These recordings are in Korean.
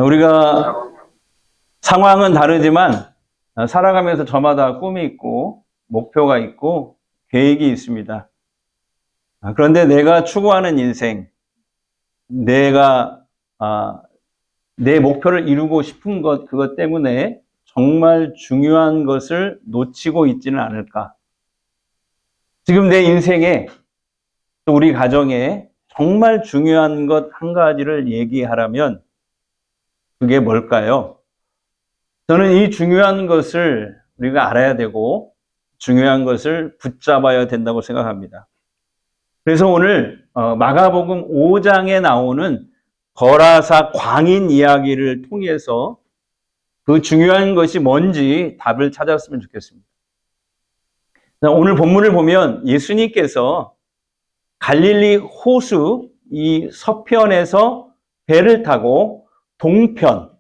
우리가 상황은 다르지만 살아가면서 저마다 꿈이 있고 목표가 있고 계획이 있습니다. 그런데 내가 추구하는 인생, 내가 내 목표를 이루고 싶은 것, 그것 때문에 정말 중요한 것을 놓치고 있지는 않을까. 지금 내 인생에 또 우리 가정에 정말 중요한 것 한 가지를 얘기하라면 그게 뭘까요? 저는 이 중요한 것을 우리가 알아야 되고 중요한 것을 붙잡아야 된다고 생각합니다. 그래서 오늘 마가복음 5장에 나오는 거라사 광인 이야기를 통해서 그 중요한 것이 뭔지 답을 찾았으면 좋겠습니다. 오늘 본문을 보면 예수님께서 갈릴리 호수 이 서편에서 배를 타고 동편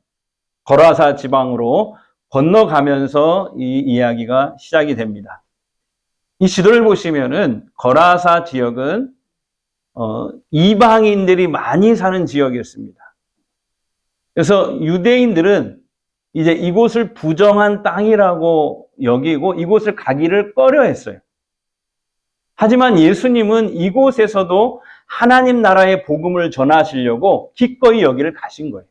거라사 지방으로 건너가면서 이 이야기가 시작이 됩니다. 이 지도를 보시면은 거라사 지역은 이방인들이 많이 사는 지역이었습니다. 그래서 유대인들은 이제 이곳을 부정한 땅이라고 여기고 이곳을 가기를 꺼려했어요. 하지만 예수님은 이곳에서도 하나님 나라의 복음을 전하시려고 기꺼이 여기를 가신 거예요.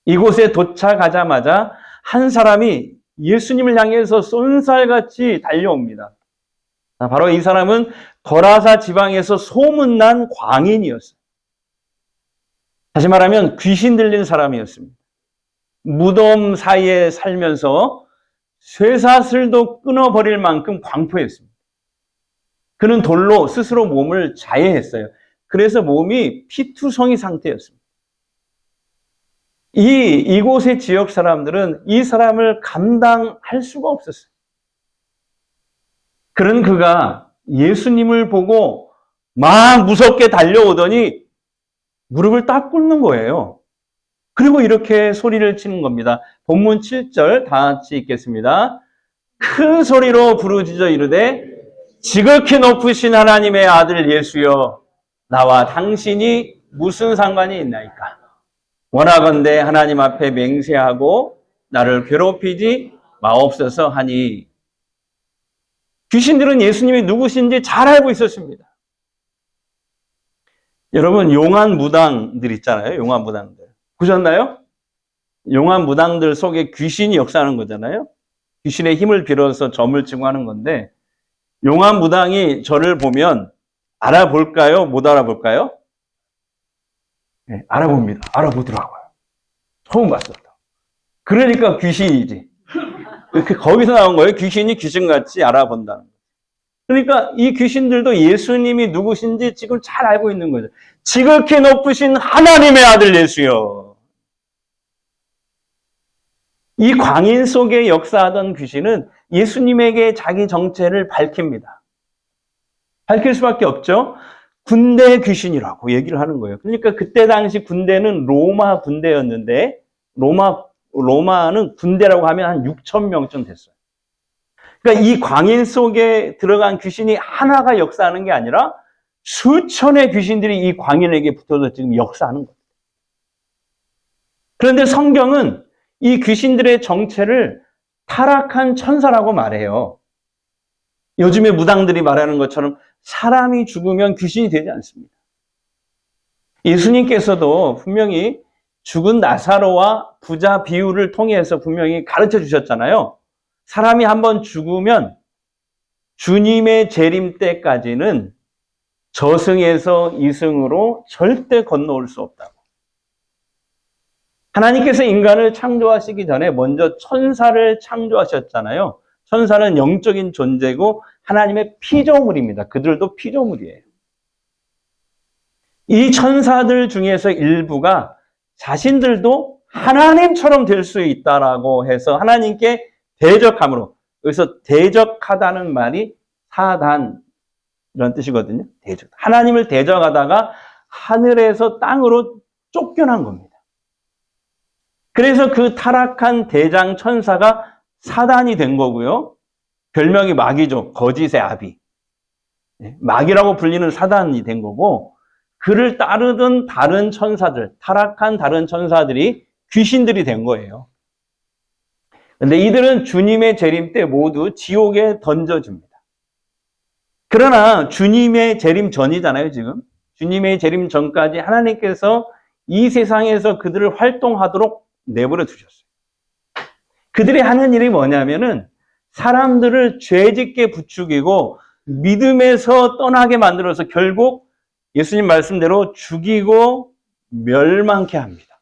이곳에 도착하자마자 한 사람이 예수님을 향해서 쏜살같이 달려옵니다. 바로 이 사람은 거라사 지방에서 소문난 광인이었어요. 다시 말하면 귀신 들린 사람이었습니다. 무덤 사이에 살면서 쇠사슬도 끊어버릴 만큼 광포했습니다. 그는 돌로 스스로 몸을 자해했어요. 그래서 몸이 피투성이 상태였습니다. 이곳의 지역 사람들은 이 사람을 감당할 수가 없었어요. 그런 그가 예수님을 보고 막 무섭게 달려오더니 무릎을 딱 꿇는 거예요. 그리고 이렇게 소리를 치는 겁니다. 본문 7절 다 같이 읽겠습니다. 큰 소리로 부르짖어 이르되 지극히 높으신 하나님의 아들 예수여, 나와 당신이 무슨 상관이 있나이까? 원하건대 하나님 앞에 맹세하고 나를 괴롭히지 마옵소서 하니. 귀신들은 예수님이 누구신지 잘 알고 있었습니다. 여러분, 용한 무당들 있잖아요. 용한 무당들. 보셨나요? 용한 무당들 속에 귀신이 역사하는 거잖아요. 귀신의 힘을 빌어서 점을 치고 하는 건데, 용한 무당이 저를 보면 알아볼까요? 못 알아볼까요? 네, 알아봅니다. 알아보더라고요. 처음 봤어요. 그러니까 귀신이지. 거기서 나온 거예요. 귀신이 귀신같이 알아본다는 거예요. 그러니까 이 귀신들도 예수님이 누구신지 지금 잘 알고 있는 거죠. 지극히 높으신 하나님의 아들 예수여. 이 광인 속에 역사하던 귀신은 예수님에게 자기 정체를 밝힙니다. 밝힐 수밖에 없죠. 군대 귀신이라고 얘기를 하는 거예요. 그러니까 그때 당시 군대는 로마 군대였는데 로마는 군대라고 하면 한 6천 명쯤 됐어요. 그러니까 이 광인 속에 들어간 귀신이 하나가 역사하는 게 아니라 수천의 귀신들이 이 광인에게 붙어서 지금 역사하는 거예요. 그런데 성경은 이 귀신들의 정체를 타락한 천사라고 말해요. 요즘에 무당들이 말하는 것처럼 사람이 죽으면 귀신이 되지 않습니다. 예수님께서도 분명히 죽은 나사로와 부자 비유를 통해서 분명히 가르쳐 주셨잖아요. 사람이 한번 죽으면 주님의 재림 때까지는 저승에서 이승으로 절대 건너올 수 없다고. 하나님께서 인간을 창조하시기 전에 먼저 천사를 창조하셨잖아요. 천사는 영적인 존재고 하나님의 피조물입니다. 그들도 피조물이에요. 이 천사들 중에서 일부가 자신들도 하나님처럼 될 수 있다라고 해서 하나님께 대적함으로, 여기서 대적하다는 말이 사단 이런 뜻이거든요. 대적. 하나님을 대적하다가 하늘에서 땅으로 쫓겨난 겁니다. 그래서 그 타락한 대장 천사가 사단이 된 거고요. 별명이 마귀죠. 거짓의 아비. 마귀라고 불리는 사단이 된 거고, 그를 따르던 다른 천사들, 타락한 다른 천사들이 귀신들이 된 거예요. 근데 이들은 주님의 재림 때 모두 지옥에 던져집니다. 그러나 주님의 재림 전이잖아요, 지금. 주님의 재림 전까지 하나님께서 이 세상에서 그들을 활동하도록 내버려 두셨어요. 그들이 하는 일이 뭐냐면은 사람들을 죄짓게 부추기고 믿음에서 떠나게 만들어서 결국 예수님 말씀대로 죽이고 멸망케 합니다.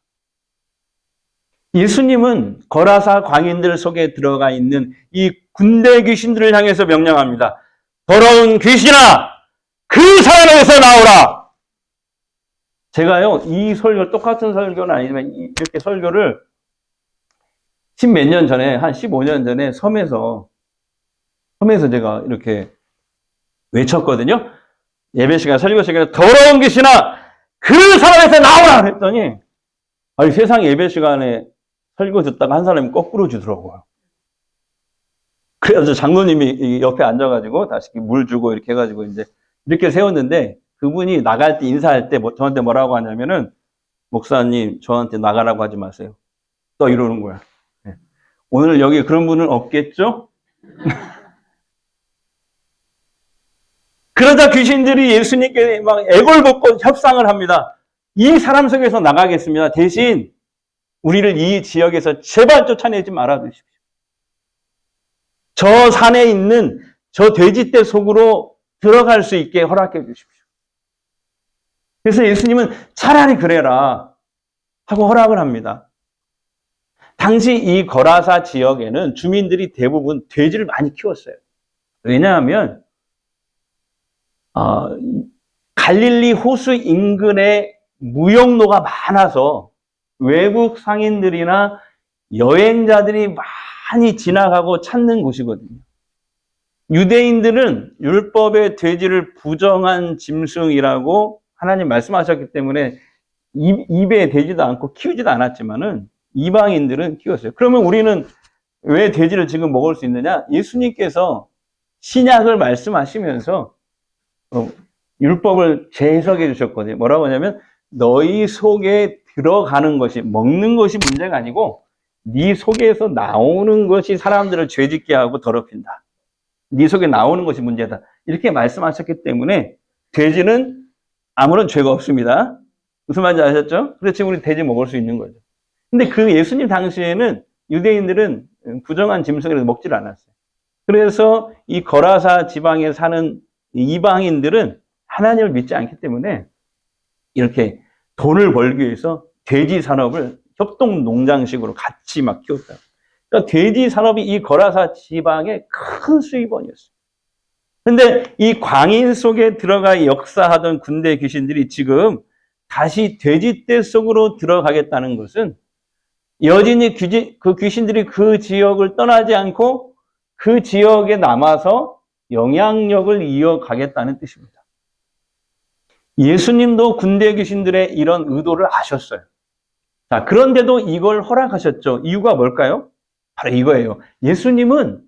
예수님은 거라사 광인들 속에 들어가 있는 이 군대 귀신들을 향해서 명령합니다. 더러운 귀신아, 그 사람에게서 나오라. 제가요, 이 설교, 똑같은 설교는 아니지만 이렇게 설교를 십몇 년 전에, 한 15년 전에 섬에서 제가 이렇게 외쳤거든요. 예배 시간, 설교 시간에 더러운 귀신아, 그 사람에게서 나오라! 했더니, 아니, 세상 예배 시간에 설교 듣다가 한 사람이 거꾸로 주더라고요. 그래서 장로님이 옆에 앉아가지고 다시 물 주고 이렇게 해가지고 이제 이렇게 세웠는데 그분이 나갈 때 인사할 때 저한테 뭐라고 하냐면은 목사님 저한테 나가라고 하지 마세요. 또 이러는 거야. 오늘 여기 그런 분은 없겠죠? 그러자 귀신들이 예수님께 막 애걸벗고 협상을 합니다. 이 사람 속에서 나가겠습니다. 대신 우리를 이 지역에서 제발 쫓아내지 말아 주십시오. 저 산에 있는 저 돼지떼 속으로 들어갈 수 있게 허락해 주십시오. 그래서 예수님은 차라리 그래라 하고 허락을 합니다. 당시 이 거라사 지역에는 주민들이 대부분 돼지를 많이 키웠어요. 왜냐하면 갈릴리 호수 인근에 무역로가 많아서 외국 상인들이나 여행자들이 많이 지나가고 찾는 곳이거든요. 유대인들은 율법의 돼지를 부정한 짐승이라고 하나님 말씀하셨기 때문에 입에 대지도 않고 키우지도 않았지만은 이방인들은 키웠어요. 그러면 우리는 왜 돼지를 지금 먹을 수 있느냐? 예수님께서 신약을 말씀하시면서 율법을 재해석해 주셨거든요. 뭐라고 하냐면 너희 속에 들어가는 것이, 먹는 것이 문제가 아니고 네 속에서 나오는 것이 사람들을 죄짓게 하고 더럽힌다. 네 속에 나오는 것이 문제다. 이렇게 말씀하셨기 때문에 돼지는 아무런 죄가 없습니다. 무슨 말인지 아셨죠? 그래서 지금 우리 돼지 먹을 수 있는 거죠. 근데 그 예수님 당시에는 유대인들은 부정한 짐승을 먹질 않았어요. 그래서 이 거라사 지방에 사는 이방인들은 하나님을 믿지 않기 때문에 이렇게 돈을 벌기 위해서 돼지 산업을 협동 농장식으로 같이 막 키웠다. 그러니까 돼지 산업이 이 거라사 지방의 큰 수입원이었어요. 근데 이 광인 속에 들어가 역사하던 군대 귀신들이 지금 다시 돼지떼 속으로 들어가겠다는 것은 여전히 그 귀신들이 그 지역을 떠나지 않고 그 지역에 남아서 영향력을 이어가겠다는 뜻입니다. 예수님도 군대 귀신들의 이런 의도를 아셨어요. 자, 그런데도 이걸 허락하셨죠. 이유가 뭘까요? 바로 이거예요. 예수님은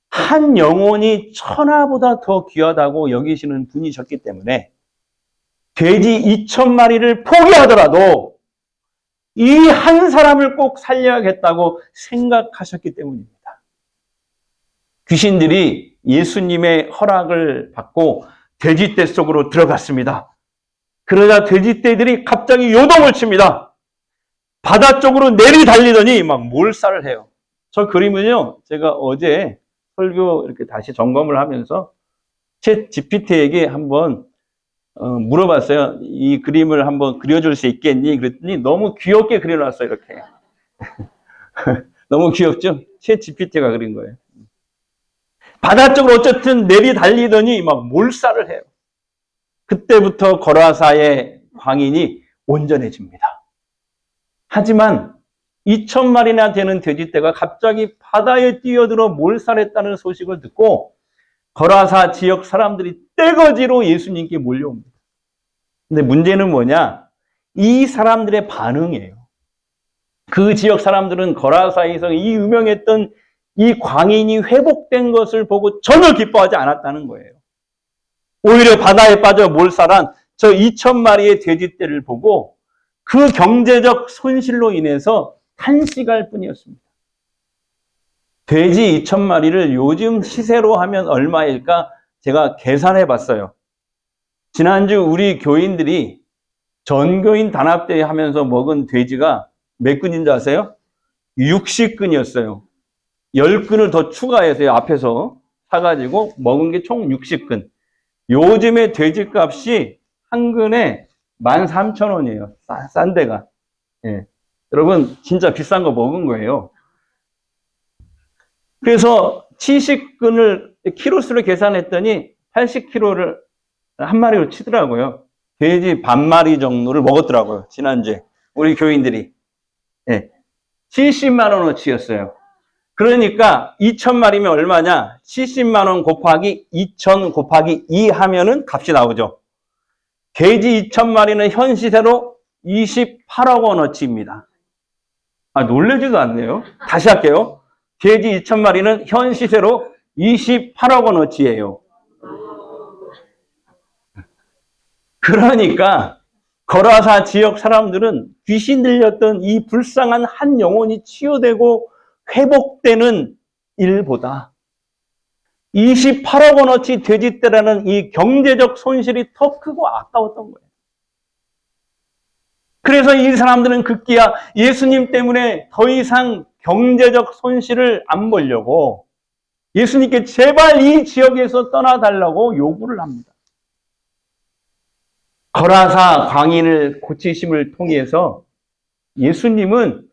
한 영혼이 천하보다 더 귀하다고 여기시는 분이셨기 때문에 돼지 2,000마리를 포기하더라도 이 한 사람을 꼭 살려야겠다고 생각하셨기 때문입니다. 귀신들이 예수님의 허락을 받고 돼지떼 속으로 들어갔습니다. 그러자 돼지떼들이 갑자기 요동을 칩니다. 바다 쪽으로 내리달리더니 막 몰살을 해요. 저 그림은요, 제가 어제 설교 이렇게 다시 점검을 하면서 챗 GPT에게 한번 물어봤어요. 이 그림을 한번 그려줄 수 있겠니? 그랬더니 너무 귀엽게 그려놨어요, 이렇게. 너무 귀엽죠? 챗 GPT가 그린 거예요. 바다 쪽으로 어쨌든 내리달리더니 막 몰살을 해요. 그때부터 거라사의 광인이 온전해집니다. 하지만 2,000마리나 되는 돼지떼가 갑자기 바다에 뛰어들어 몰살했다는 소식을 듣고 거라사 지역 사람들이 떼거지로 예수님께 몰려옵니다. 근데 문제는 뭐냐? 이 사람들의 반응이에요. 그 지역 사람들은 거라사에서 이 유명했던 이 광인이 회복된 것을 보고 전혀 기뻐하지 않았다는 거예요. 오히려 바다에 빠져 몰살한 저 2,000마리의 돼지떼를 보고 그 경제적 손실로 인해서 탄식할 뿐이었습니다. 돼지 2,000마리를 요즘 시세로 하면 얼마일까 제가 계산해 봤어요. 지난주 우리 교인들이 전교인 단합대회 하면서 먹은 돼지가 몇 근인 줄 아세요? 60근이었어요. 10근을 더 추가해서 앞에서 사가지고 먹은 게 총 60근. 요즘에 돼지값이 한 근에 13,000원이에요. 싼 데가. 예. 여러분, 진짜 비싼 거 먹은 거예요. 그래서 70근을 키로수로 계산했더니 80kg를 한 마리로 치더라고요. 돼지 반 마리 정도를 먹었더라고요. 지난주에. 우리 교인들이. 예. 70만 원어치였어요. 그러니까 2,000마리면 얼마냐? 70만 원 곱하기 2,000 곱하기 2 하면은 값이 나오죠. 돼지 2,000마리는 현 시세로 28억 원어치입니다. 아, 놀라지도 않네요. 다시 할게요. 돼지 2,000마리는 현 시세로 28억 원어치예요. 그러니까 거라사 지역 사람들은 귀신 들렸던 이 불쌍한 한 영혼이 치유되고 회복되는 일보다 28억 원어치 돼지떼라는 이 경제적 손실이 더 크고 아까웠던 거예요. 그래서 이 사람들은 급기야 예수님 때문에 더 이상 경제적 손실을 안 보려고 예수님께 제발 이 지역에서 떠나달라고 요구를 합니다. 거라사 광인을 고치심을 통해서 예수님은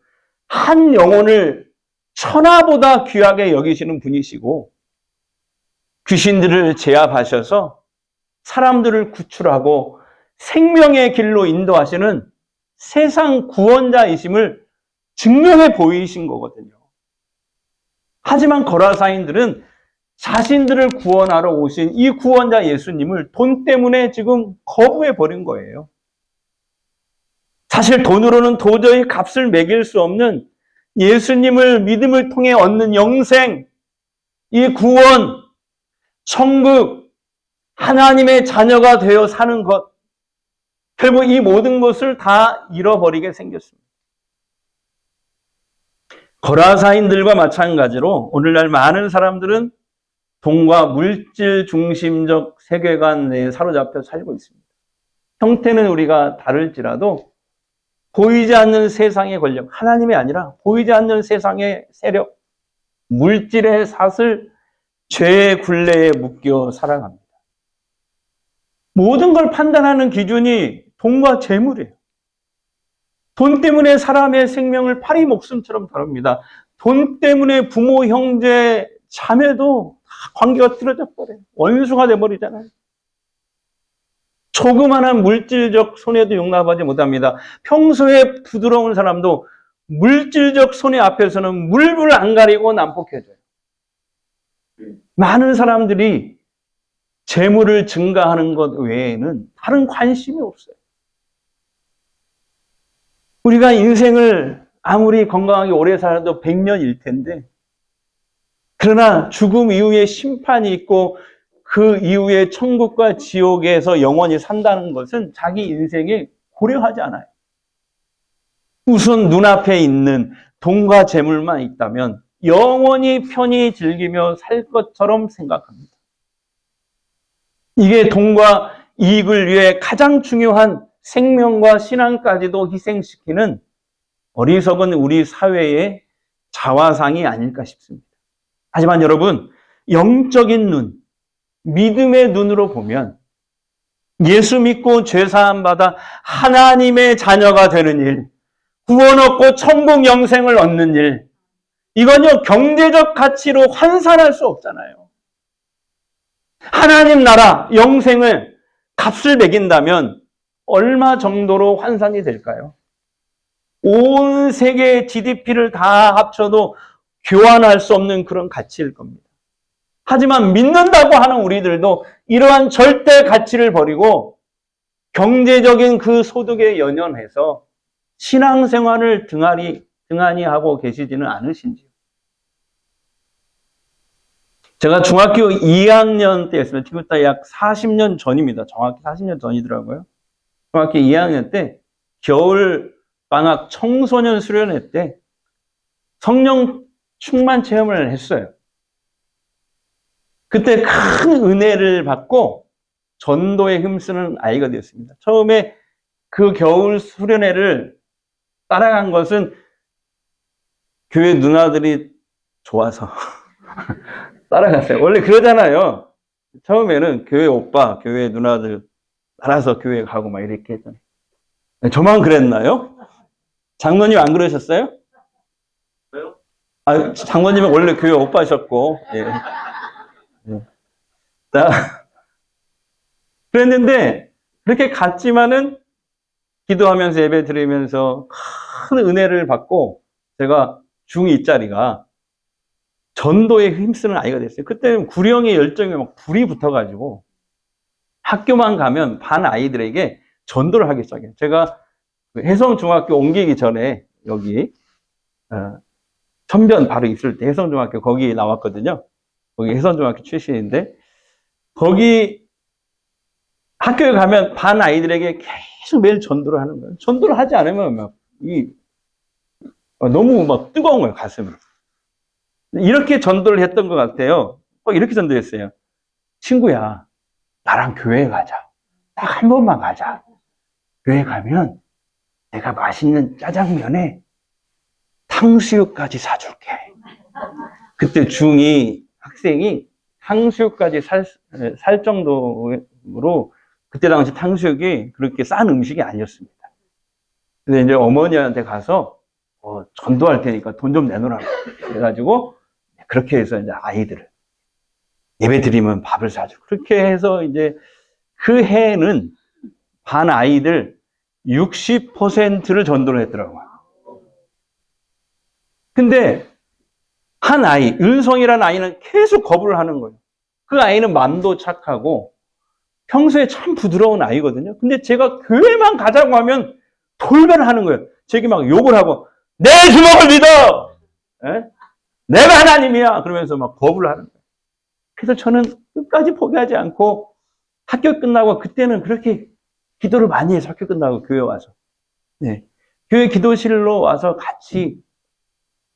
한 영혼을 천하보다 귀하게 여기시는 분이시고 귀신들을 제압하셔서 사람들을 구출하고 생명의 길로 인도하시는 세상 구원자이심을 증명해 보이신 거거든요. 하지만 거라사인들은 자신들을 구원하러 오신 이 구원자 예수님을 돈 때문에 지금 거부해 버린 거예요. 사실 돈으로는 도저히 값을 매길 수 없는 예수님을 믿음을 통해 얻는 영생, 이 구원, 천국, 하나님의 자녀가 되어 사는 것, 결국 이 모든 것을 다 잃어버리게 생겼습니다. 거라사인들과 마찬가지로 오늘날 많은 사람들은 돈과 물질 중심적 세계관 내에 사로잡혀 살고 있습니다. 형태는 우리가 다를지라도 보이지 않는 세상의 권력, 하나님이 아니라 보이지 않는 세상의 세력, 물질의 사슬, 죄의 굴레에 묶여 살아갑니다. 모든 걸 판단하는 기준이 돈과 재물이에요. 돈 때문에 사람의 생명을 파리 목숨처럼 다룹니다. 돈 때문에 부모, 형제, 자매도 관계가 틀어져 버려요. 원수가 돼버리잖아요. 조그마한 물질적 손해도 용납하지 못합니다. 평소에 부드러운 사람도 물질적 손해 앞에서는 물불 안 가리고 난폭해져요. 많은 사람들이 재물을 증가하는 것 외에는 다른 관심이 없어요. 우리가 인생을 아무리 건강하게 오래 살아도 100년일 텐데, 그러나 죽음 이후에 심판이 있고 그 이후에 천국과 지옥에서 영원히 산다는 것은 자기 인생에 고려하지 않아요. 우선 눈앞에 있는 돈과 재물만 있다면 영원히 편히 즐기며 살 것처럼 생각합니다. 이게 돈과 이익을 위해 가장 중요한 생명과 신앙까지도 희생시키는 어리석은 우리 사회의 자화상이 아닐까 싶습니다. 하지만 여러분, 영적인 눈, 믿음의 눈으로 보면 예수 믿고 죄사함 받아 하나님의 자녀가 되는 일, 구원 얻고 천국 영생을 얻는 일, 이건요 경제적 가치로 환산할 수 없잖아요. 하나님 나라 영생을 값을 매긴다면 얼마 정도로 환산이 될까요? 온 세계의 GDP를 다 합쳐도 교환할 수 없는 그런 가치일 겁니다. 하지만 믿는다고 하는 우리들도 이러한 절대 가치를 버리고 경제적인 그 소득에 연연해서 신앙생활을 등한히 하고 계시지는 않으신지요? 제가 중학교 2학년 때였습니다. 지금부터 약 40년 전입니다. 정확히 40년 전이더라고요. 중학교 2학년 때 겨울 방학 청소년 수련회 때 성령 충만 체험을 했어요. 그때 큰 은혜를 받고 전도에 힘쓰는 아이가 되었습니다. 처음에 그 겨울 수련회를 따라간 것은 교회 누나들이 좋아서 따라갔어요. 원래 그러잖아요. 처음에는 교회 오빠, 교회 누나들 알아서 교회 가고 막 이렇게 했잖아요. 저만 그랬나요? 장로님 안 그러셨어요? 왜요? 아, 장로님은 원래 교회 오빠셨고, 예. 자, 그랬는데, 그렇게 갔지만은, 기도하면서 예배 드리면서 큰 은혜를 받고, 제가 중2짜리가 전도에 힘쓰는 아이가 됐어요. 그때는 구령의 열정에 막 불이 붙어가지고, 학교만 가면 반 아이들에게 전도를 하기 시작해요. 제가 혜성중학교 옮기기 전에, 여기, 천변 바로 있을 때 혜성중학교 거기 나왔거든요. 거기 혜성중학교 출신인데, 거기 학교에 가면 반 아이들에게 계속 매일 전도를 하는 거예요. 전도를 하지 않으면 막, 너무 막 뜨거운 거예요, 가슴이. 이렇게 전도를 했던 것 같아요. 꼭 이렇게 전도했어요. 친구야, 나랑 교회 가자. 딱 한 번만 가자. 교회 가면 내가 맛있는 짜장면에 탕수육까지 사줄게. 그때 중2 학생이 탕수육까지 살 정도로 그때 당시 탕수육이 그렇게 싼 음식이 아니었습니다. 근데 이제 어머니한테 가서 전도할 테니까 돈 좀 내놓으라고 그래가지고 그렇게 해서 이제 아이들을 예배 드리면 밥을 사주고 그렇게 해서 이제 그 해에는 반 아이들 60%를 전도를 했더라고요. 근데 한 아이, 은성이라는 아이는 계속 거부를 하는 거예요. 그 아이는 마음도 착하고 평소에 참 부드러운 아이거든요. 근데 제가 교회만 가자고 하면 돌변을 하는 거예요. 제게 막 욕을 하고 내 주먹을 믿어! 에? 내가 하나님이야! 그러면서 막 거부를 하는 거예요. 그래서 저는 끝까지 포기하지 않고 학교 끝나고 그때는 그렇게 기도를 많이 해서 학교 끝나고 교회 와서 네. 교회 기도실로 와서 같이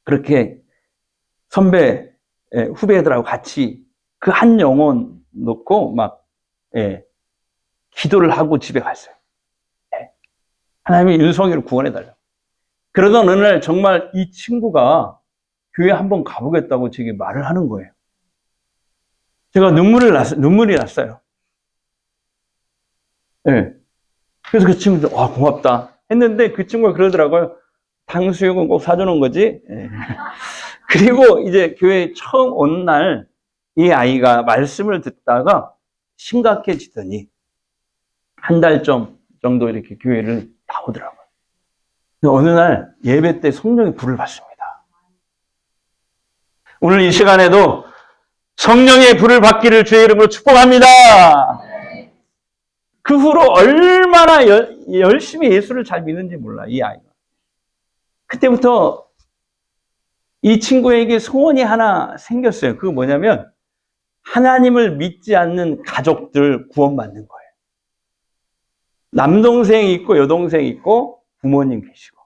그렇게 선배, 후배들하고 같이 그 한 영혼 놓고 막, 기도를 하고 집에 갔어요. 하나님이 윤성이를 구원해달라고. 그러던 어느 날 정말 이 친구가 교회 한번 가보겠다고 제게 말을 하는 거예요. 제가 눈물이 났어요. 네. 그래서 그 친구도, 고맙다. 했는데 그 친구가 그러더라고요. 탕수육은 꼭 사주는 거지. 네. 그리고 이제 교회에 처음 온 날 이 아이가 말씀을 듣다가 심각해지더니 한 달 정도 이렇게 교회를 나오더라고요. 어느 날 예배 때 성령의 불을 받습니다. 오늘 이 시간에도 성령의 불을 받기를 주의 이름으로 축복합니다. 그 후로 얼마나 열심히 예수를 잘 믿는지 몰라, 이 아이가. 그때부터 이 친구에게 소원이 하나 생겼어요. 그거 뭐냐면 하나님을 믿지 않는 가족들 구원받는 거예요. 남동생이 있고 여동생이 있고 부모님 계시고.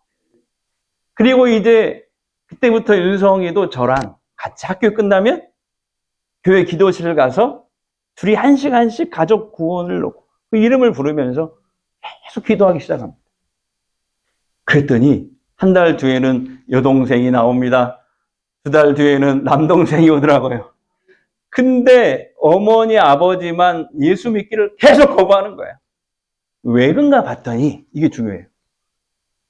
그리고 이제 그때부터 윤성이도 저랑 같이 학교 끝나면 교회 기도실을 가서 둘이 한 시간씩 가족 구원을 놓고 그 이름을 부르면서 계속 기도하기 시작합니다. 그랬더니 한 달 뒤에는 여동생이 나옵니다. 두 달 뒤에는 남동생이 오더라고요. 근데 어머니, 아버지만 예수 믿기를 계속 거부하는 거예요. 왜 그런가 봤더니 이게 중요해요.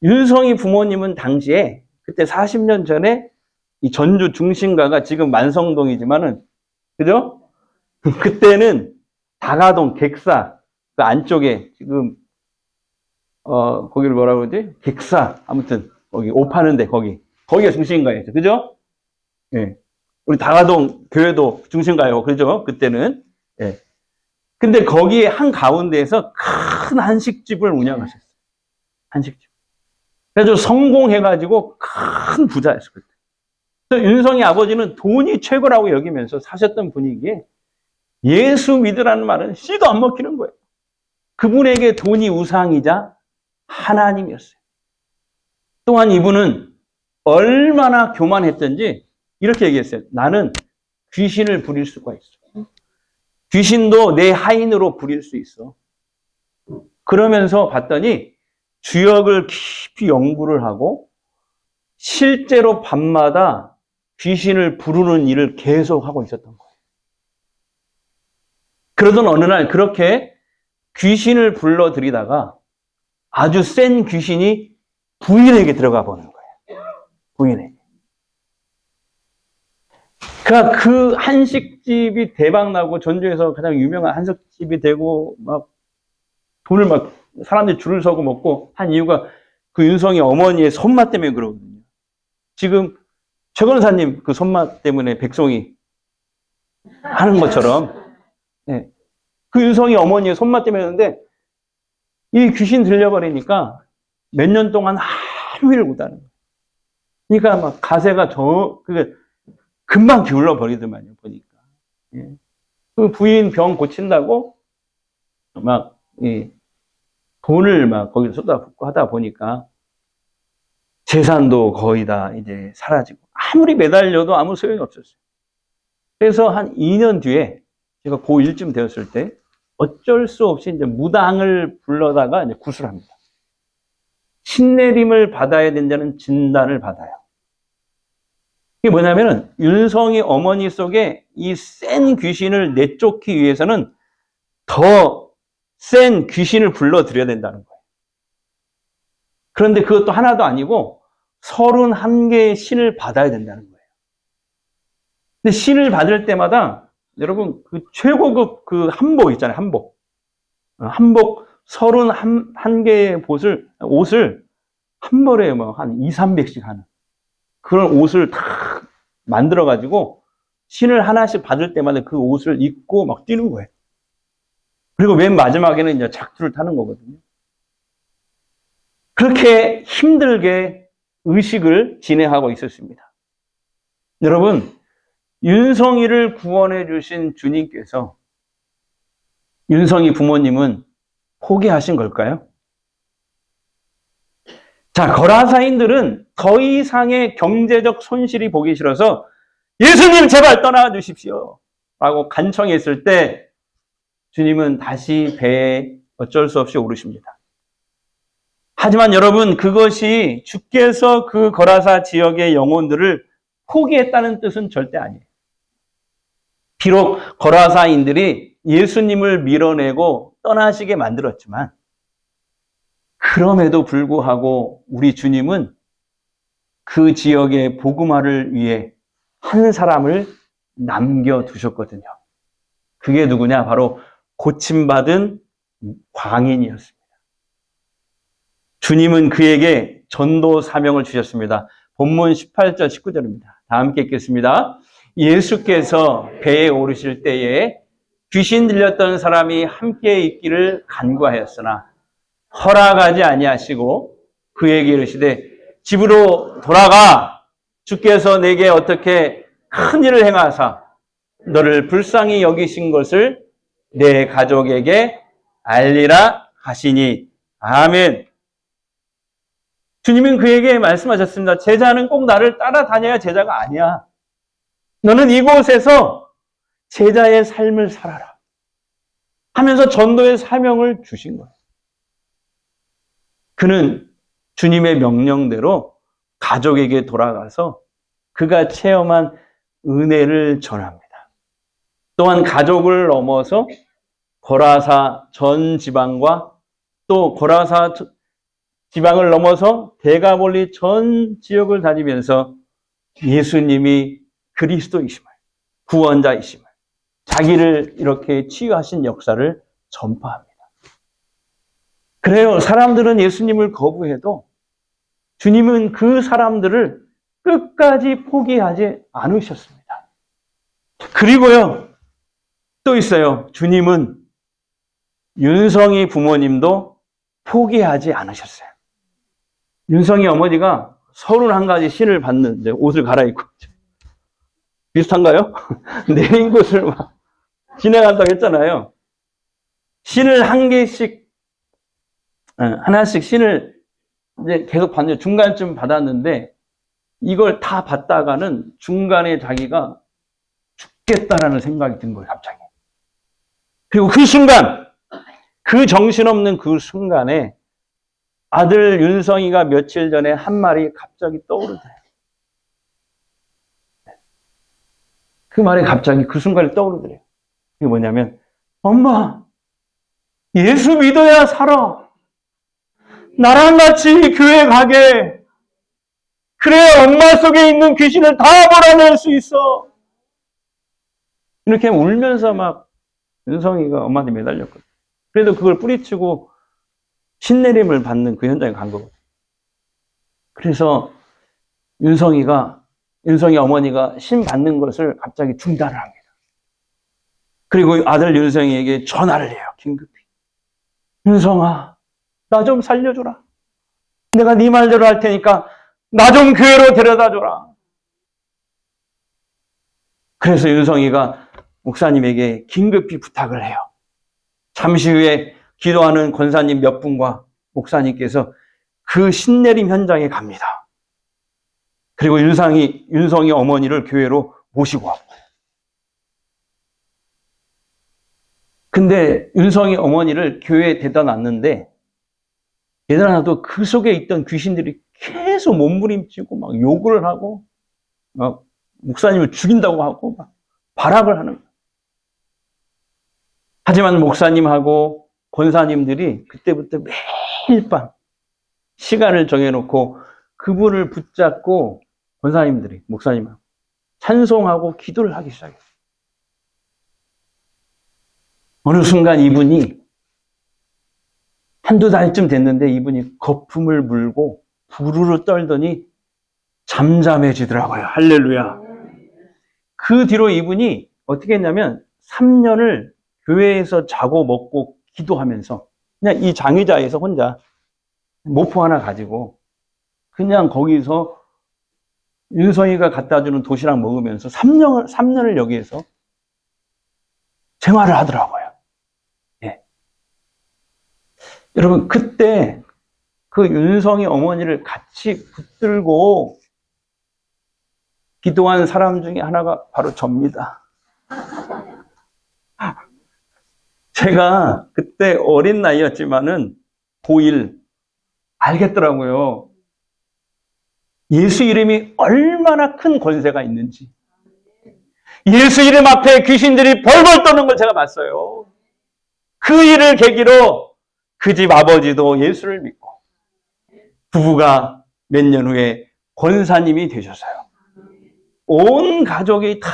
윤성이 부모님은 당시에 그때 40년 전에 이 전주 중심가가 지금 만성동이지만은 그죠? 그때는 다가동 객사 그 안쪽에 지금 거기를 뭐라고 그러지? 객사 아무튼 거기 옷 파는데 거기가 중심가였죠. 그죠? 예. 우리 다가동 교회도 중심가요. 그죠? 그때는. 예. 근데 거기에 한 가운데에서 큰 한식집을 운영하셨어요. 한식집. 그래서 성공해가지고 큰 부자였어요. 그때. 그래서 윤성이 아버지는 돈이 최고라고 여기면서 사셨던 분위기에 예수 믿으라는 말은 씨도 안 먹히는 거예요. 그분에게 돈이 우상이자 하나님이었어요. 또한 이분은 얼마나 교만했던지 이렇게 얘기했어요. 나는 귀신을 부릴 수가 있어. 귀신도 내 하인으로 부릴 수 있어. 그러면서 봤더니 주역을 깊이 연구를 하고 실제로 밤마다 귀신을 부르는 일을 계속 하고 있었던 거예요. 그러던 어느 날 그렇게 귀신을 불러들이다가 아주 센 귀신이 부인에게 들어가 보는 거예요. 부인에게. 그러니까 그 한식집이 대박나고 전주에서 가장 유명한 한식집이 되고 막 돈을 막 사람들이 줄을 서고 먹고 한 이유가 그 윤성이 어머니의 손맛 때문에 그러거든요. 지금 최 권사님 그 손맛 때문에 백송이 하는 것처럼 네. 그 윤성이 어머니의 손맛 때문에 했는데 이 귀신 들려버리니까 몇 년 동안 하루 일을 못하는 거예요. 그러니까 막 가세가 금방 기울어 버리더만요, 보니까. 예. 그 부인 병 고친다고 막 돈을 막 거기서 쏟아붓고 하다 보니까 재산도 거의 다 이제 사라지고 아무리 매달려도 아무 소용이 없었어요. 그래서 한 2년 뒤에 제가 고1쯤 되었을 때 어쩔 수 없이 이제 무당을 불러다가 이제 구술합니다. 신내림을 받아야 된다는 진단을 받아요. 이게 뭐냐면은 윤성이 어머니 속에 이 센 귀신을 내쫓기 위해서는 더 센 귀신을 불러들여야 된다는 거예요. 그런데 그것도 하나도 아니고 31개의 신을 받아야 된다는 거예요. 근데 신을 받을 때마다 여러분 그 최고급 그 한복 있잖아요. 한복 31개의 옷을 한 벌에 뭐 한 200~300씩 하는 그런 옷을 다 만들어 가지고 신을 하나씩 받을 때마다 그 옷을 입고 막 뛰는 거예요. 그리고 맨 마지막에는 이제 작두를 타는 거거든요. 그렇게 힘들게 의식을 진행하고 있었습니다. 여러분, 윤성이를 구원해 주신 주님께서 윤성이 부모님은 포기하신 걸까요? 자, 거라사인들은 더 이상의 경제적 손실이 보기 싫어서 예수님 제발 떠나 주십시오 라고 간청했을 때 주님은 다시 배에 어쩔 수 없이 오르십니다. 하지만 여러분, 그것이 주께서 그 거라사 지역의 영혼들을 포기했다는 뜻은 절대 아니에요. 비록 거라사인들이 예수님을 밀어내고 떠나시게 만들었지만 그럼에도 불구하고 우리 주님은 그 지역의 복음화를 위해 한 사람을 남겨두셨거든요. 그게 누구냐? 바로 고침받은 광인이었습니다. 주님은 그에게 전도 사명을 주셨습니다. 본문 18절 19절입니다. 다 함께 읽겠습니다. 예수께서 배에 오르실 때에 귀신 들렸던 사람이 함께 있기를 간구하였으나 허락하지 아니하시고 그에게 이르시되 집으로 돌아가 주께서 내게 어떻게 큰 일을 행하사 너를 불쌍히 여기신 것을 내 가족에게 알리라 하시니 아멘. 주님은 그에게 말씀하셨습니다. 제자는 꼭 나를 따라다녀야 제자가 아니야. 너는 이곳에서 제자의 삶을 살아라 하면서 전도의 사명을 주신 거예요. 그는 주님의 명령대로 가족에게 돌아가서 그가 체험한 은혜를 전합니다. 또한 가족을 넘어서 거라사 전 지방과 또 거라사 지방을 넘어서 데가볼리 전 지역을 다니면서 예수님이 그리스도이심을, 구원자이심을, 자기를 이렇게 치유하신 역사를 전파합니다. 그래요. 사람들은 예수님을 거부해도 주님은 그 사람들을 끝까지 포기하지 않으셨습니다. 그리고요, 또 있어요. 주님은 윤성이 부모님도 포기하지 않으셨어요. 윤성이 어머니가 31가지 신을 받는 옷을 갈아입고 비슷한가요? 내린 곳을 막 진행한다고 했잖아요. 신을 한 개씩 하나씩 신을 이제 계속 받는, 중간쯤 받았는데, 이걸 다 받다가는 중간에 자기가 죽겠다라는 생각이 든 거예요, 갑자기. 그리고 그 순간, 그 정신없는 그 순간에 아들 윤성이가 며칠 전에 한 말이 갑자기 떠오르더래요. 그 말이 갑자기 그 순간에 떠오르더래요. 그게 뭐냐면, 엄마, 예수 믿어야 살아. 나랑 같이 교회 가게. 그래야 엄마 속에 있는 귀신을 다 몰아낼 수 있어. 이렇게 울면서 막 윤성이가 엄마한테 매달렸거든. 그래도 그걸 뿌리치고 신내림을 받는 그 현장에 간 거거든. 그래서 윤성이 어머니가 신 받는 것을 갑자기 중단을 합니다. 그리고 아들 윤성이에게 전화를 해요, 긴급히. 윤성아, 나 좀 살려줘라. 내가 네 말대로 할 테니까 나 좀 교회로 데려다줘라. 그래서 윤성이가 목사님에게 긴급히 부탁을 해요. 잠시 후에 기도하는 권사님 몇 분과 목사님께서 그 신내림 현장에 갑니다. 그리고 윤성이 어머니를 교회로 모시고 왔고. 근데 윤성이 어머니를 교회에 데려다 놨는데, 대단하도 그 속에 있던 귀신들이 계속 몸부림치고 막 욕을 하고 막 목사님을 죽인다고 하고 막 발악을 하는 거예요. 하지만 목사님하고 권사님들이 그때부터 매일 밤 시간을 정해놓고 그분을 붙잡고 권사님들이 목사님하고 찬송하고 기도를 하기 시작했어요. 어느 순간 이분이 한두 달쯤 됐는데 이분이 거품을 물고 부르르 떨더니 잠잠해지더라고요. 할렐루야. 그 뒤로 이분이 어떻게 했냐면 3년을 교회에서 자고 먹고 기도하면서 그냥 이 장의자에서 혼자 모포 하나 가지고 그냥 거기서 윤성이가 갖다 주는 도시락 먹으면서 3년을 여기에서 생활을 하더라고요. 예. 여러분, 그때 그 윤성이 어머니를 같이 붙들고 기도한 사람 중에 하나가 바로 접니다. 제가 그때 어린 나이였지만은 고1 알겠더라고요. 예수 이름이 얼마나 큰 권세가 있는지. 예수 이름 앞에 귀신들이 벌벌 떠는 걸 제가 봤어요. 그 일을 계기로 그 집 아버지도 예수를 믿고 부부가 몇 년 후에 권사님이 되셔서요. 온 가족이 다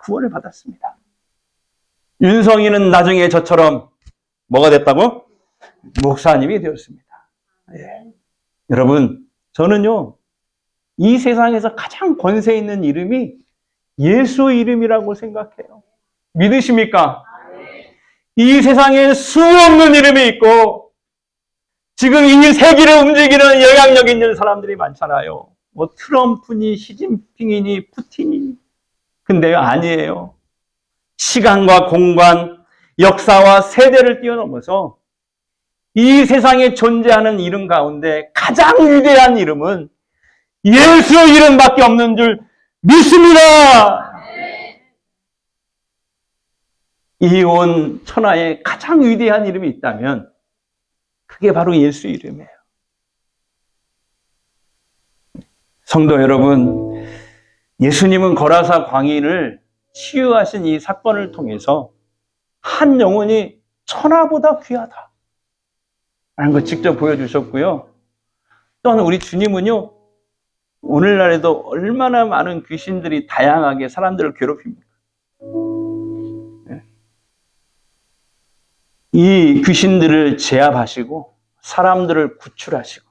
구원을 받았습니다. 윤성이는 나중에 저처럼 뭐가 됐다고? 목사님이 되었습니다. 예. 여러분, 저는요, 이 세상에서 가장 권세 있는 이름이 예수 이름이라고 생각해요. 믿으십니까? 이 세상에 수없는 이름이 있고 지금 이 세계를 움직이는 영향력 있는 사람들이 많잖아요. 뭐 트럼프니 시진핑이니 푸틴이니. 근데요, 아니에요. 시간과 공간, 역사와 세대를 뛰어넘어서 이 세상에 존재하는 이름 가운데 가장 위대한 이름은 예수 이름밖에 없는 줄 믿습니다. 이 온 천하에 가장 위대한 이름이 있다면 그게 바로 예수 이름이에요. 성도 여러분, 예수님은 거라사 광인을 치유하신 이 사건을 통해서 한 영혼이 천하보다 귀하다 라는 걸 직접 보여주셨고요. 또한 우리 주님은요, 오늘날에도 얼마나 많은 귀신들이 다양하게 사람들을 괴롭힙니까? 이 귀신들을 제압하시고 사람들을 구출하시고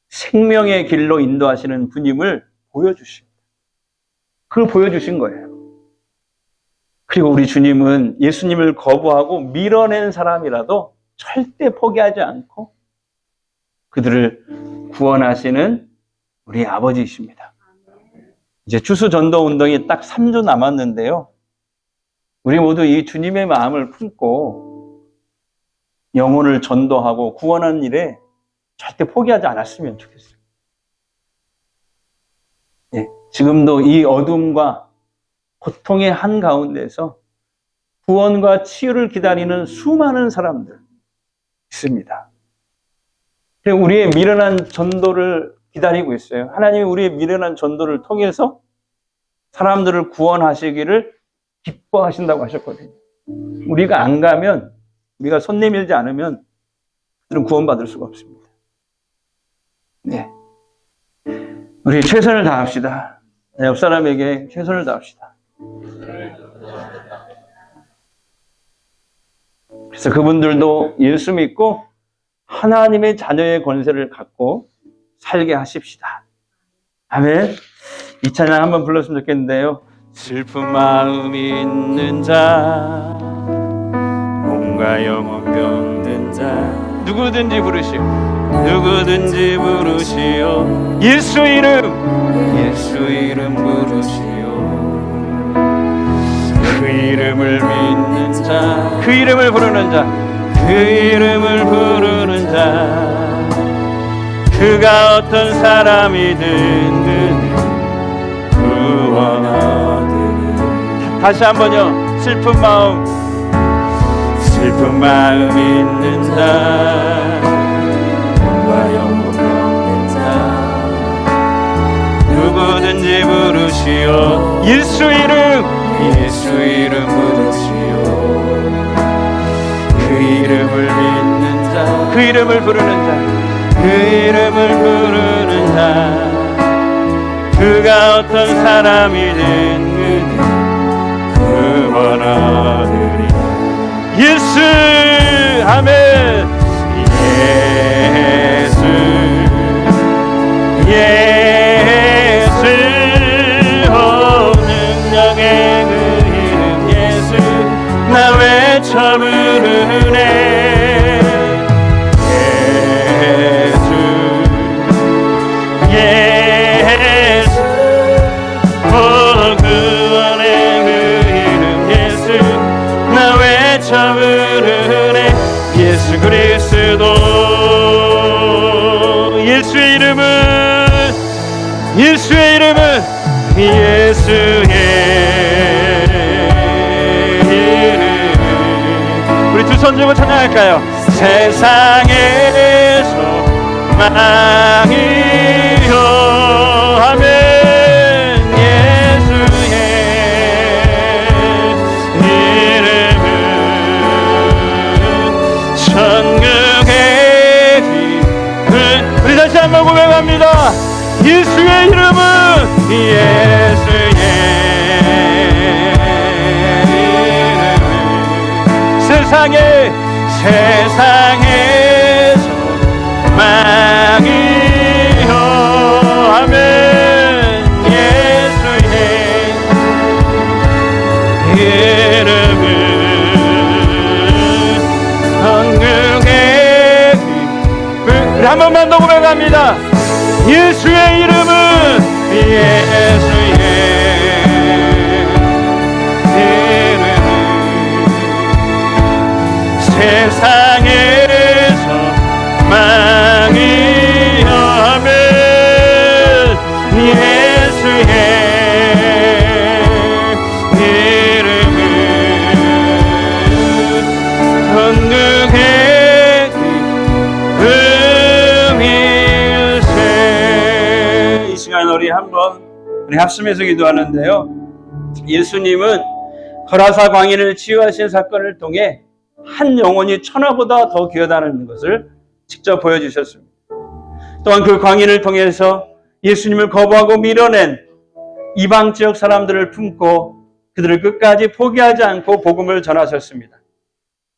생명의 길로 인도하시는 분임을 보여주십니다. 그걸 보여주신 거예요. 그리고 우리 주님은 예수님을 거부하고 밀어낸 사람이라도 절대 포기하지 않고 그들을 구원하시는 우리 아버지이십니다. 이제 추수전도운동이 딱 3주 남았는데요. 우리 모두 이 주님의 마음을 품고 영혼을 전도하고 구원하는 일에 절대 포기하지 않았으면 좋겠어요. 예, 지금도 이 어둠과 고통의 한가운데서 구원과 치유를 기다리는 수많은 사람들 있습니다. 우리의 미련한 전도를 기다리고 있어요. 하나님이 우리의 미련한 전도를 통해서 사람들을 구원하시기를 기뻐하신다고 하셨거든요. 우리가 안 가면, 우리가 손 내밀지 않으면 그들은 구원받을 수가 없습니다. 네, 우리 최선을 다합시다. 옆 사람에게 최선을 다합시다. 그래서 그분들도 예수 믿고 하나님의 자녀의 권세를 갖고 살게 하십시다. 아멘. 이 찬양 한번 불렀으면 좋겠는데요. 슬픈 마음이 있는 자, 몸과 영혼 병든 자, 누구든지 부르시오. 누구든지 부르시오. 예수 이름 부르시오. 그 이름을 믿는 자, 그 이름을 부르는 자, 그 이름을 부르는 자, 그가 어떤 사람이든 그는 구원하리니. 다시 한번요. 슬픈 마음 있는 자, 몸과 영혼 병든 자, 누구든지 부르시오. 예수 이름 부르시오. 그 이름을 믿는 자, 그 이름을 부르는 자, 그 이름을 부르는 자, 그가 어떤 사람이든 그는 구원하리니. 예수, 아멘. 예수, 능력의 그 이름 예수, 나 외쳐 부르네. 예수, 구원의 그 이름 예수, 나 외쳐 부르네. 예수 그리스도. 예수의 이름은 예수의 이름. 우리 두 손 들고 찬양할까요? 세상에서 망이요. 아멘. 예수의 이름은 천국의 빛. 우리 다시 한번 고백합니다. 예수의 이름은 예수의 이름은 세상에서 망이요. 아멘. 예수의 이름은 천국의 빛. 우리 한 번만 더 고백합니다. 예수의 이름은 예수의 이름은 세상에서 망이요. 아멘. 예수의 이름은 천국의 이 시간 우리 한번 합심해서 기도하는데요. 예수님은 거라사 광인을 치유하신 사건을 통해 한 영혼이 천하보다 더 귀하다는 것을 직접 보여주셨습니다. 또한 그 광인을 통해서 예수님을 거부하고 밀어낸 이방 지역 사람들을 품고 그들을 끝까지 포기하지 않고 복음을 전하셨습니다.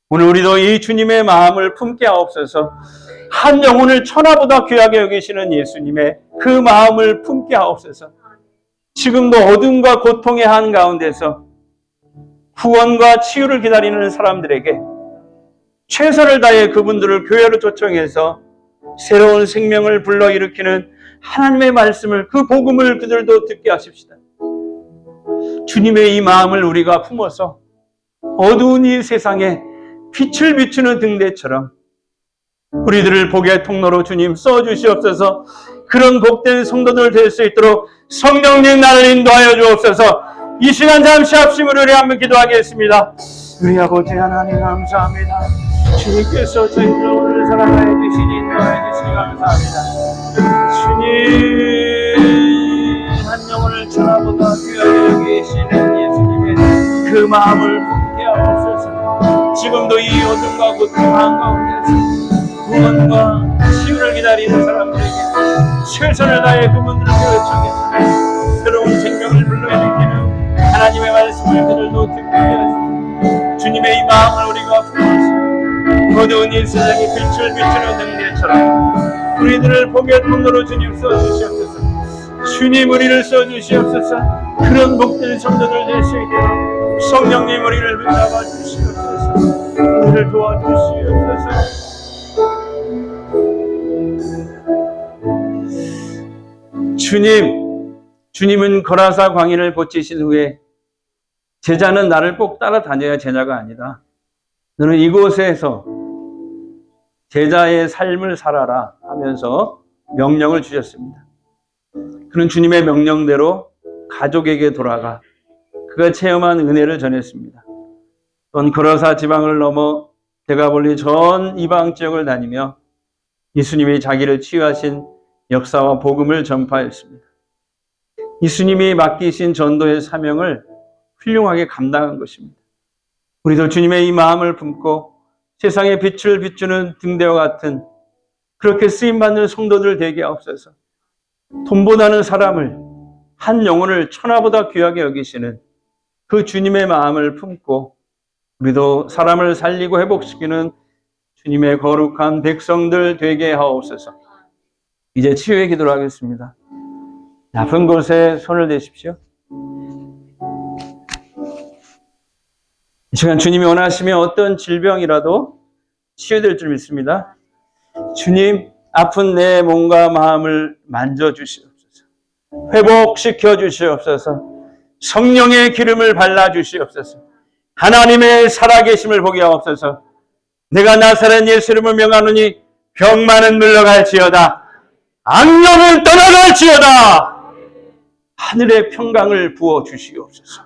오늘 우리도 이 주님의 마음을 품게 하옵소서. 한 영혼을 천하보다 귀하게 여기시는 예수님의 그 마음을 품게 하옵소서. 지금도 어둠과 고통의 한가운데서 구원과 치유를 기다리는 사람들에게 최선을 다해 그분들을 교회로 초청해서 새로운 생명을 불러일으키는 하나님의 말씀을, 그 복음을 그들도 듣게 하십시다. 주님의 이 마음을 우리가 품어서 어두운 이 세상에 빛을 비추는 등대처럼 우리들을 복의 통로로 주님 써주시옵소서. 그런 복된 성도들 될 수 있도록 성령님 나를 인도하여 주옵소서. 이 시간 잠시 합심으로 우리 한번 기도하겠습니다. 우리 아버지 하나님 감사합니다. 주님께서 저희를 오늘 사랑하여 주시니 인도하여 주시니 감사합니다. 주님 한 영혼을 천하보다 귀하게 여기시는 예수님의 그 마음을 품게 하옵소서. 지금도 이 어둠과 고통 한가운데서 구원과 치유를 기다리는 사람들에게 최선을 다해 그분들을 요청해서 새로운 생명을 불러일으키는 하나님의 말씀을 그들도 듣게 하시고 주님의 이 마음을 우리가 품어서 어두운 이 세상에 빛을 비추는 등대처럼 우리들을 복의 통로로 주님 써주시옵소서. 주님 우리를 써주시옵소서. 그런 복된 성도들 될 수 있도록 성령님 우리를 붙잡아 주시옵소서. 우리를 도와주시옵소서. 주님은 거라사 광야를 거치신 후에 제자는 나를 꼭 따라다녀야 제자가 아니다. 너는 이곳에서 제자의 삶을 살아라 하면서 명령을 주셨습니다. 그는 주님의 명령대로 가족에게 돌아가 그가 체험한 은혜를 전했습니다. 또한 거라사 지방을 넘어 데가볼리 전 이방 지역을 다니며 예수님이 자기를 치유하신 역사와 복음을 전파했습니다. 예수님이 맡기신 전도의 사명을 훌륭하게 감당한 것입니다. 우리도 주님의 이 마음을 품고 세상의 빛을 비추는 등대와 같은 그렇게 쓰임받는 성도들 되게 하옵소서. 돈보다는 사람을, 한 영혼을 천하보다 귀하게 여기시는 그 주님의 마음을 품고 우리도 사람을 살리고 회복시키는 주님의 거룩한 백성들 되게 하옵소서. 이제 치유의 기도를 하겠습니다. 아픈 곳에 손을 대십시오. 이 시간 주님이 원하시면 어떤 질병이라도 치유될 줄 믿습니다. 주님, 아픈 내 몸과 마음을 만져주시옵소서. 회복시켜 주시옵소서. 성령의 기름을 발라주시옵소서. 하나님의 살아계심을 보게 하옵소서. 내가 나사렛 예수 이름을 명하노니 병만은 물러갈지어다. 악령은 떠나갈지어다. 하늘의 평강을 부어 주시옵소서.